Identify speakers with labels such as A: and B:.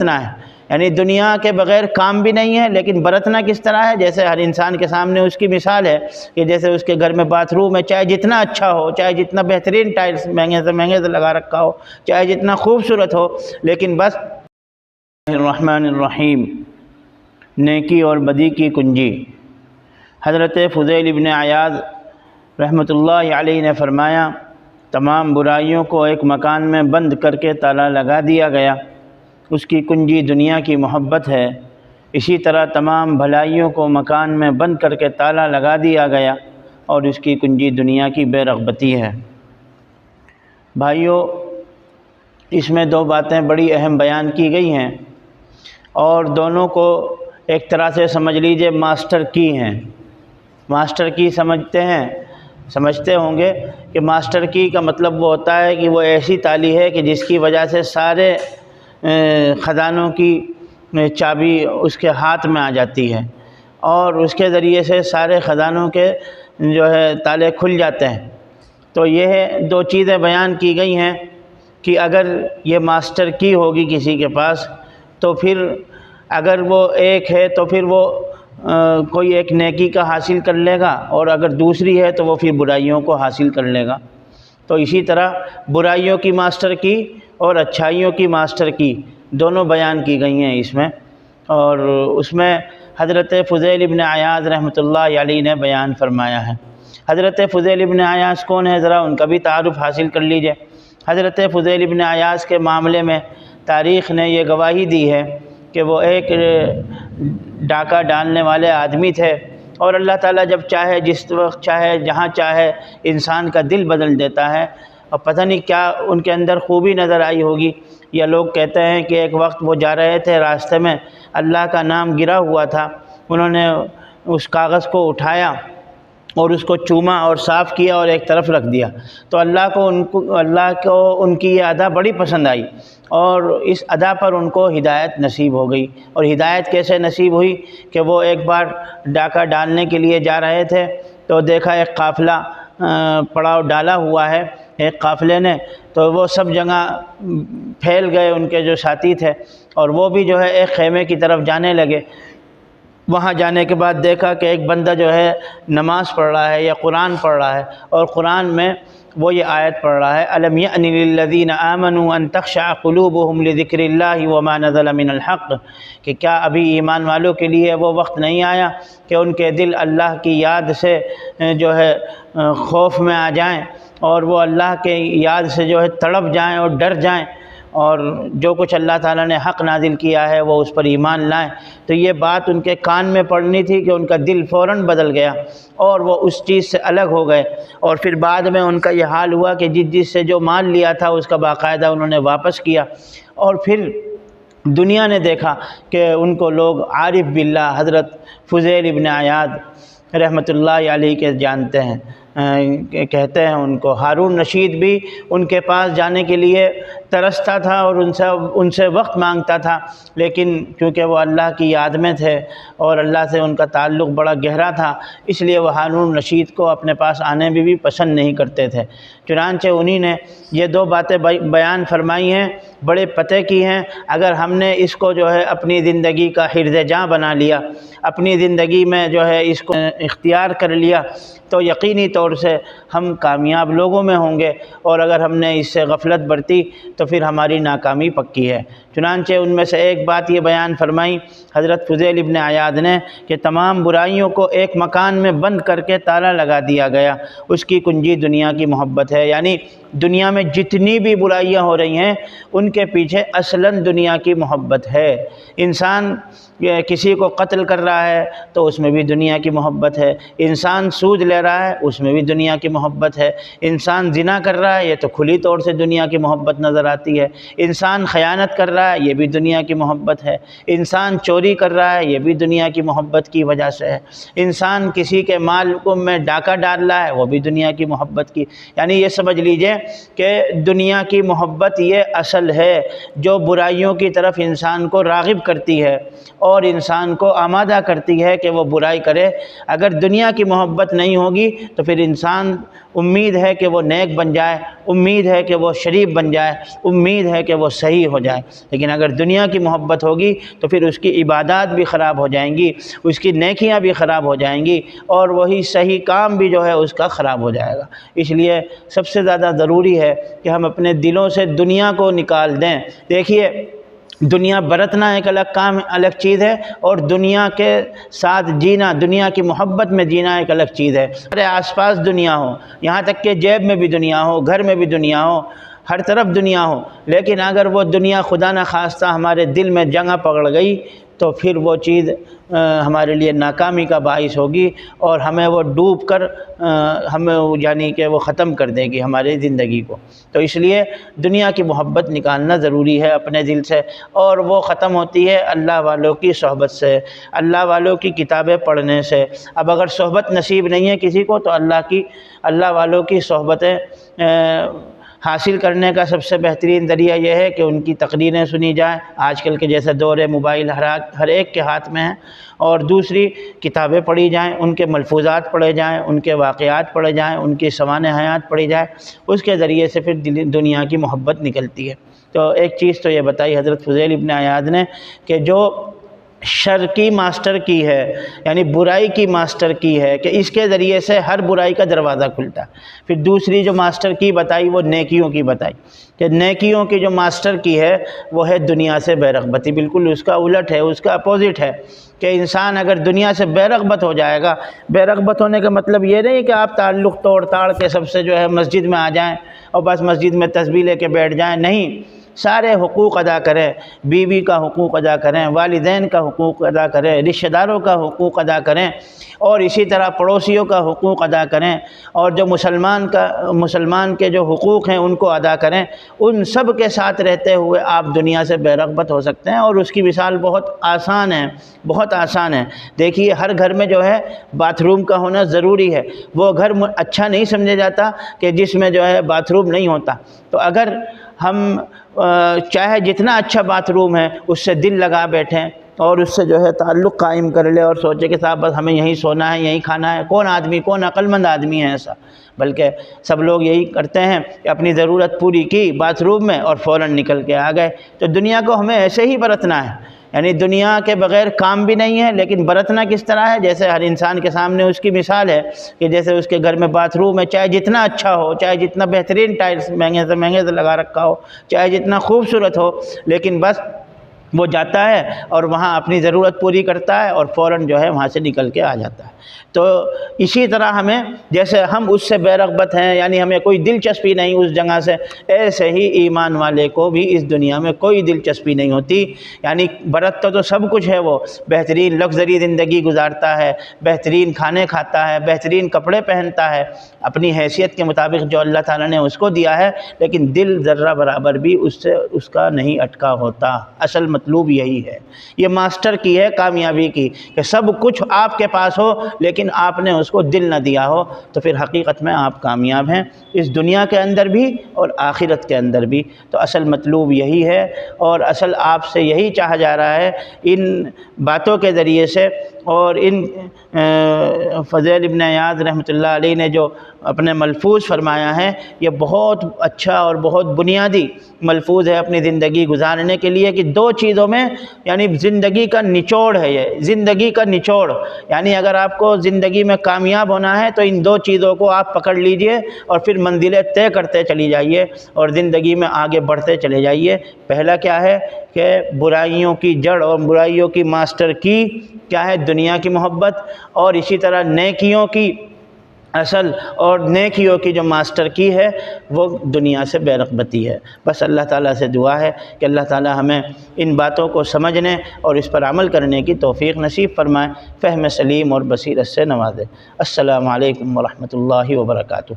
A: برتنا ہے، یعنی دنیا کے بغیر کام بھی نہیں ہے، لیکن برتنا کس طرح ہے؟ جیسے ہر انسان کے سامنے اس کی مثال ہے کہ جیسے اس کے گھر میں باتھ روم ہے، چاہے جتنا اچھا ہو، چاہے جتنا بہترین ٹائلس مہنگے سے لگا رکھا ہو، چاہے جتنا خوبصورت ہو، لیکن بس الرحمن الرحیم، نیکی اور بدی کی کنجی۔ حضرت فضیل ابن عیاض رحمۃ اللہ علیہ نے فرمایا، تمام برائیوں کو ایک مکان میں بند کر کے تالا لگا دیا گیا، اس کی کنجی دنیا کی محبت ہے۔ اسی طرح تمام بھلائیوں کو مکان میں بند کر کے تالا لگا دیا گیا اور اس کی کنجی دنیا کی بے رغبتی ہے۔ بھائیو، اس میں دو باتیں بڑی اہم بیان کی گئی ہیں، اور دونوں کو ایک طرح سے سمجھ لیجئے ماسٹر کی ہیں۔ ماسٹر کی سمجھتے ہوں گے کہ ماسٹر کی کا مطلب وہ ہوتا ہے کہ وہ ایسی تالی ہے کہ جس کی وجہ سے سارے خزانوں کی چابی اس کے ہاتھ میں آ جاتی ہے، اور اس کے ذریعے سے سارے خزانوں کے جو ہے تالے کھل جاتے ہیں۔ تو یہ دو چیزیں بیان کی گئی ہیں کہ اگر یہ ماسٹر کی ہوگی کسی کے پاس، تو پھر اگر وہ ایک ہے تو پھر وہ کوئی ایک نیکی کا حاصل کر لے گا، اور اگر دوسری ہے تو وہ پھر برائیوں کو حاصل کر لے گا۔ تو اسی طرح برائیوں کی ماسٹر کی اور اچھائیوں کی ماسٹر کی دونوں بیان کی گئی ہیں اس میں، اور اس میں حضرت فضیل ابن عیاض رحمۃ اللہ علیہ نے بیان فرمایا ہے۔ حضرت فضیل ابن عیاض کون ہے؟ ذرا ان کا بھی تعارف حاصل کر لیجئے۔ حضرت فضیل ابن عیاض کے معاملے میں تاریخ نے یہ گواہی دی ہے کہ وہ ایک ڈاکہ ڈالنے والے آدمی تھے، اور اللہ تعالیٰ جب چاہے، جس وقت چاہے، جہاں چاہے انسان کا دل بدل دیتا ہے، اور پتہ نہیں کیا ان کے اندر خوبی نظر آئی ہوگی۔ یا لوگ کہتے ہیں کہ ایک وقت وہ جا رہے تھے، راستے میں اللہ کا نام گرا ہوا تھا، انہوں نے اس کاغذ کو اٹھایا اور اس کو چوما اور صاف کیا اور ایک طرف رکھ دیا، تو اللہ کو ان کی یہ ادا بڑی پسند آئی، اور اس ادا پر ان کو ہدایت نصیب ہو گئی۔ اور ہدایت کیسے نصیب ہوئی کہ وہ ایک بار ڈاکہ ڈالنے کے لیے جا رہے تھے، تو دیکھا ایک قافلہ پڑاؤ ڈالا ہوا ہے ایک قافلے نے، تو وہ سب جگہ پھیل گئے ان کے جو ساتھی تھے، اور وہ بھی جو ہے ایک خیمے کی طرف جانے لگے۔ وہاں جانے کے بعد دیکھا کہ ایک بندہ جو ہے نماز پڑھ رہا ہے یا قرآن پڑھ رہا ہے، اور قرآن میں وہ یہ آیت پڑھ رہا ہے، الم یأن للذین آمنوا ان تخشع قلوبهم لذکر اللہ وما نزل من الحق، کہ کیا ابھی ایمان والوں کے لیے وہ وقت نہیں آیا کہ ان کے دل اللہ کی یاد سے جو ہے خوف میں آ جائیں، اور وہ اللہ کے یاد سے جو ہے تڑپ جائیں اور ڈر جائیں، اور جو کچھ اللہ تعالیٰ نے حق نازل کیا ہے وہ اس پر ایمان لائیں۔ تو یہ بات ان کے کان میں پڑنی تھی کہ ان کا دل فوراً بدل گیا، اور وہ اس چیز سے الگ ہو گئے، اور پھر بعد میں ان کا یہ حال ہوا کہ جس سے جو مال لیا تھا اس کا باقاعدہ انہوں نے واپس کیا، اور پھر دنیا نے دیکھا کہ ان کو لوگ عارف باللہ حضرت فضیل ابن عیاض رحمۃ اللہ علیہ کے جانتے ہیں، کہتے ہیں ان کو۔ ہارون رشید بھی ان کے پاس جانے کے لیے ترستا تھا اور ان سے وقت مانگتا تھا، لیکن کیونکہ وہ اللہ کی یاد میں تھے اور اللہ سے ان کا تعلق بڑا گہرا تھا، اس لیے وہ ہارون رشید کو اپنے پاس آنے میں بھی پسند نہیں کرتے تھے۔ چنانچہ انہی نے یہ دو باتیں بیان فرمائی ہیں، بڑے پتے کی ہیں۔ اگر ہم نے اس کو جو ہے اپنی زندگی کا حرز جاں بنا لیا، اپنی زندگی میں جو ہے اس کو اختیار کر لیا، تو یقینی طور سے ہم کامیاب لوگوں میں ہوں گے، اور اگر ہم نے اس سے غفلت برتی تو پھر ہماری ناکامی پکی ہے۔ چنانچہ ان میں سے ایک بات یہ بیان فرمائی حضرت فضیل ابن عیاض نے کہ تمام برائیوں کو ایک مکان میں بند کر کے تالا لگا دیا گیا، اس کی کنجی دنیا کی محبت ہے۔ یعنی دنیا میں جتنی بھی برائیاں ہو رہی ہیں ان کے پیچھے اصلاً دنیا کی محبت ہے۔ انسان کسی کو قتل کر رہا ہے تو اس میں بھی دنیا کی محبت ہے، انسان سود لے رہا ہے اس میں بھی دنیا کی محبت ہے، انسان زنا کر رہا ہے یہ تو کھلی طور سے دنیا کی محبت نظر آتی ہے، انسان خیانت کر رہا ہے یہ بھی دنیا کی محبت ہے، انسان چوری کر رہا ہے یہ بھی دنیا کی محبت کی وجہ سے ہے، انسان کسی کے مال میں ڈاکہ ڈال رہا ہے وہ بھی دنیا کی محبت کی۔ یعنی یہ سمجھ لیجئے کہ دنیا کی محبت یہ اصل ہے جو برائیوں کی طرف انسان کو راغب کرتی ہے اور انسان کو آمادہ کرتی ہے کہ وہ برائی کرے۔ اگر دنیا کی محبت نہیں ہوگی تو پھر انسان امید ہے کہ وہ نیک بن جائے، امید ہے کہ وہ شریف بن جائے، امید ہے کہ وہ صحیح ہو جائے، لیکن اگر دنیا کی محبت ہوگی تو پھر اس کی عبادات بھی خراب ہو جائیں گی، اس کی نیکیاں بھی خراب ہو جائیں گی، اور وہی صحیح کام بھی جو ہے اس کا خراب ہو جائے گا۔ اس لیے سب سے زیادہ ضروری ہے کہ ہم اپنے دلوں سے دنیا کو نکال دیں۔ دیکھیے، دنیا برتنا ایک الگ چیز ہے، اور دنیا کے ساتھ جینا، دنیا کی محبت میں جینا ایک الگ چیز ہے۔ ہمارے آس پاس دنیا ہو، یہاں تک کہ جیب میں بھی دنیا ہو، گھر میں بھی دنیا ہو، ہر طرف دنیا ہو، لیکن اگر وہ دنیا خدا نخواستہ ہمارے دل میں جگہ پکڑ گئی تو پھر وہ چیز ہمارے لیے ناکامی کا باعث ہوگی، اور ہمیں وہ ڈوب کر ہمیں یعنی کہ وہ ختم کر دے گی ہماری زندگی کو۔ تو اس لیے دنیا کی محبت نکالنا ضروری ہے اپنے دل سے، اور وہ ختم ہوتی ہے اللہ والوں کی صحبت سے، اللہ والوں کی کتابیں پڑھنے سے۔ اب اگر صحبت نصیب نہیں ہے کسی کو تو اللہ والوں کی صحبتیں حاصل کرنے کا سب سے بہترین ذریعہ یہ ہے کہ ان کی تقریریں سنی جائیں۔ آج کل کے جیسے دور موبائل ہر ایک کے ہاتھ میں ہیں، اور دوسری کتابیں پڑھی جائیں، ان کے ملفوظات پڑھے جائیں، ان کے واقعات پڑھے جائیں، ان کی سوانح حیات پڑھی جائے، اس کے ذریعے سے پھر دنیا کی محبت نکلتی ہے۔ تو ایک چیز تو یہ بتائی حضرت فضیل ابن عیاض نے کہ جو شر کی ماسٹر کی ہے، یعنی برائی کی ماسٹر کی ہے، کہ اس کے ذریعے سے ہر برائی کا دروازہ کھلتا ہے۔ پھر دوسری جو ماسٹر کی بتائی وہ نیکیوں کی بتائی، کہ نیکیوں کی جو ماسٹر کی ہے وہ ہے دنیا سے بے رغبتی۔ بالکل اس کا الٹ ہے، اس کا اپوزٹ ہے، کہ انسان اگر دنیا سے بے رغبت ہو جائے گا، بے رغبت ہونے کا مطلب یہ نہیں کہ آپ تعلق توڑ تاڑ کے سب سے جو ہے مسجد میں آ جائیں اور بس مسجد میں تسبیح لے کے بیٹھ جائیں، نہیں، سارے حقوق ادا کریں، بیوی کا حقوق ادا کریں، والدین کا حقوق ادا کریں، رشتہ داروں کا حقوق ادا کریں، اور اسی طرح پڑوسیوں کا حقوق ادا کریں، اور جو مسلمان کے جو حقوق ہیں ان کو ادا کریں۔ ان سب کے ساتھ رہتے ہوئے آپ دنیا سے بے رغبت ہو سکتے ہیں، اور اس کی مثال بہت آسان ہے، بہت آسان ہے۔ دیکھیے، ہر گھر میں جو ہے باتھ روم کا ہونا ضروری ہے۔ وہ گھر اچھا نہیں سمجھا جاتا کہ جس میں جو ہے باتھ روم نہیں ہوتا۔ تو اگر ہم چاہے جتنا اچھا باتھ روم ہے اس سے دل لگا بیٹھیں اور اس سے جو ہے تعلق قائم کر لے، اور سوچے کہ صاحب بس ہمیں یہیں سونا ہے، یہیں کھانا ہے، کون عقل مند آدمی ہے ایسا؟ بلکہ سب لوگ یہی کرتے ہیں کہ اپنی ضرورت پوری کی باتھ روم میں اور فوراً نکل کے آ گئے۔ تو دنیا کو ہمیں ایسے ہی برتنا ہے، یعنی دنیا کے بغیر کام بھی نہیں ہے، لیکن برتنا کس طرح ہے؟ جیسے ہر انسان کے سامنے اس کی مثال ہے کہ جیسے اس کے گھر میں باتھ روم ہے، چاہے جتنا اچھا ہو، چاہے جتنا بہترین ٹائلس مہنگے سے لگا رکھا ہو، چاہے جتنا خوبصورت ہو، لیکن بس وہ جاتا ہے اور وہاں اپنی ضرورت پوری کرتا ہے اور فوراً جو ہے وہاں سے نکل کے آ جاتا ہے۔ تو اسی طرح ہمیں، جیسے ہم اس سے بے رغبت ہیں، یعنی ہمیں کوئی دلچسپی نہیں اس جگہ سے، ایسے ہی ایمان والے کو بھی اس دنیا میں کوئی دلچسپی نہیں ہوتی۔ یعنی برتتا تو سب کچھ ہے، وہ بہترین لگژری زندگی گزارتا ہے، بہترین کھانے کھاتا ہے، بہترین کپڑے پہنتا ہے، اپنی حیثیت کے مطابق جو اللہ تعالیٰ نے اس کو دیا ہے، لیکن دل ذرہ برابر بھی اس کا نہیں اٹکا ہوتا۔ اصل مطلوب یہی ہے، یہ ماسٹر کی ہے کامیابی کی، کہ سب کچھ آپ کے پاس ہو لیکن آپ نے اس کو دل نہ دیا ہو، تو پھر حقیقت میں آپ کامیاب ہیں، اس دنیا کے اندر بھی اور آخرت کے اندر بھی۔ تو اصل مطلوب یہی ہے، اور اصل آپ سے یہی چاہا جا رہا ہے ان باتوں کے ذریعے سے، اور ان فضیل ابن عیاض رحمۃ اللہ علیہ نے جو اپنے ملفوظ فرمایا ہے، یہ بہت اچھا اور بہت بنیادی ملفوظ ہے اپنی زندگی گزارنے کے لیے، کہ دو چیزوں میں، یعنی زندگی کا نچوڑ ہے یہ، زندگی کا نچوڑ، یعنی اگر آپ کو زندگی میں کامیاب ہونا ہے تو ان دو چیزوں کو آپ پکڑ لیجئے اور پھر منزلیں طے کرتے چلی جائیے اور زندگی میں آگے بڑھتے چلے جائیے۔ پہلا کیا ہے کہ برائیوں کی جڑ اور برائیوں کی ماسٹر کی کیا ہے؟ دنیا کی محبت، اور اسی طرح نیکیوں کی اصل اور نیکیوں کی جو ماسٹر کی ہے وہ دنیا سے بے رغبتی ہے۔ بس اللہ تعالیٰ سے دعا ہے کہ اللہ تعالیٰ ہمیں ان باتوں کو سمجھنے اور اس پر عمل کرنے کی توفیق نصیب فرمائے، فہم سلیم اور بصیرت سے نوازے۔ السلام علیکم ورحمۃ اللہ وبرکاتہ۔